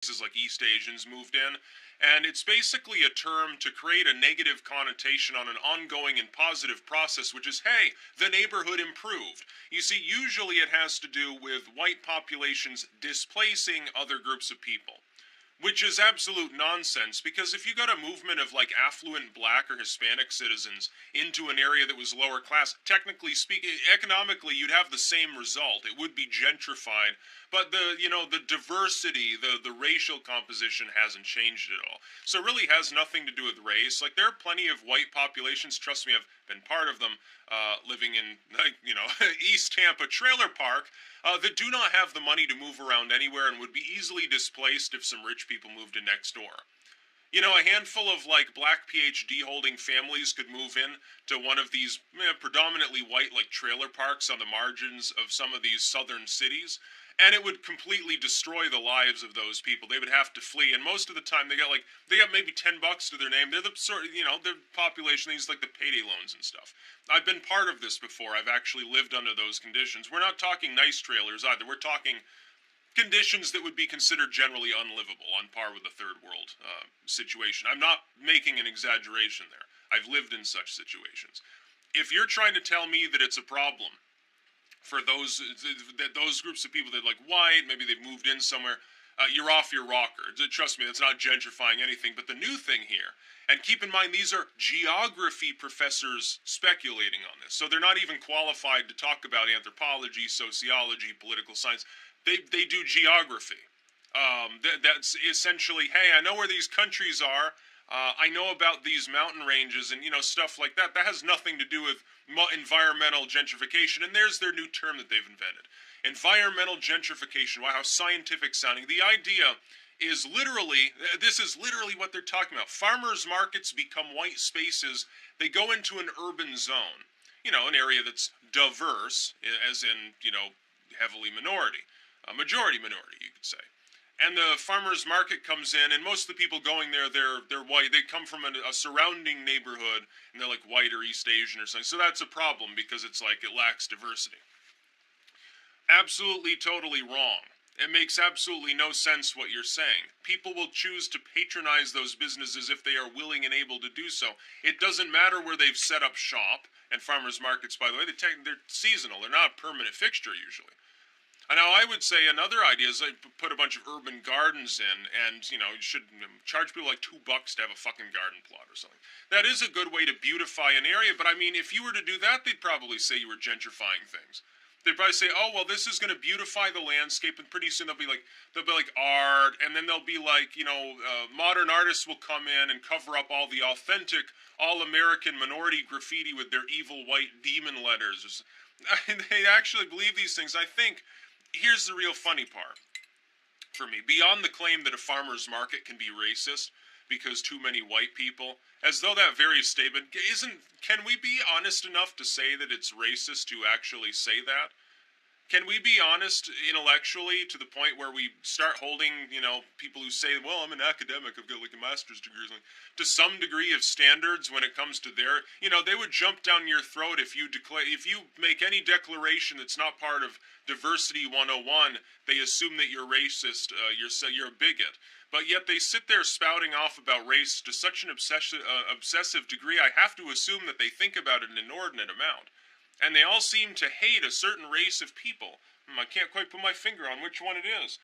places like East Asians moved in. And it's basically a term to create a negative connotation on an ongoing and positive process, which is, hey, the neighborhood improved. You see, usually it has to do with white populations displacing other groups of people, which is absolute nonsense, because if you got a movement of like affluent black or Hispanic citizens into an area that was lower class, technically speaking, economically you'd have the same result. It would be gentrified, but the diversity, the racial composition hasn't changed at all. So it really has nothing to do with race. Like, there are plenty of white populations, trust me, I've been part of them, living in, like, East Tampa trailer park, that do not have the money to move around anywhere and would be easily displaced if some rich people moved in next door. A handful of like black PhD holding families could move in to one of these predominantly white like trailer parks on the margins of some of these southern cities, and it would completely destroy the lives of those people. They would have to flee, and most of the time they got maybe $10 to their name. They're the sort of the population, these like the payday loans and stuff. I've been part of this before. I've actually lived under those conditions. We're not talking nice trailers either. We're talking conditions that would be considered generally unlivable, on par with the third world situation. I'm not making an exaggeration there. I've lived in such situations. If you're trying to tell me that it's a problem for those groups of people that like white, maybe they've moved in somewhere, you're off your rocker. Trust me, that's not gentrifying anything. But the new thing here, and keep in mind, these are geography professors speculating on this, so they're not even qualified to talk about anthropology, sociology, political science. They do geography. That's essentially, hey, I know where these countries are. I know about these mountain ranges and stuff like that. That has nothing to do with environmental gentrification. And there's their new term that they've invented: environmental gentrification. Wow, how scientific sounding. The idea is literally, this is literally what they're talking about. Farmers markets become white spaces. They go into an urban zone, an area that's diverse, as in, heavily minority, a majority minority, you could say. And the farmers market comes in, and most of the people going there, they're white. They come from a surrounding neighborhood, and they're like white or East Asian or something. So that's a problem, because it's like it lacks diversity. Absolutely, totally wrong. It makes absolutely no sense what you're saying. People will choose to patronize those businesses if they are willing and able to do so. It doesn't matter where they've set up shop. And farmers markets, by the way, they're seasonal. They're not a permanent fixture usually. And now I would say another idea is like put a bunch of urban gardens in, and you should charge people like $2 to have a fucking garden plot or something. That is a good way to beautify an area, but I mean, if you were to do that, they'd probably say you were gentrifying things. They'd probably say, "Oh, well, this is going to beautify the landscape," and pretty soon they'll be like art, and then they'll be like, modern artists will come in and cover up all the authentic, all-American minority graffiti with their evil white demon letters. They actually believe these things. I think here's the real funny part for me. Beyond the claim that a farmer's market can be racist because too many white people, as though that very statement isn't, can we be honest enough to say that it's racist to actually say that? Can we be honest intellectually to the point where we start holding, people who say, well, I'm an academic, I've got like a master's degree or something, to some degree of standards when it comes to their, they would jump down your throat if you make any declaration that's not part of Diversity 101, they assume that you're racist, you're a bigot. But yet they sit there spouting off about race to such an obsessive degree, I have to assume that they think about it an inordinate amount. And they all seem to hate a certain race of people. I can't quite put my finger on which one it is.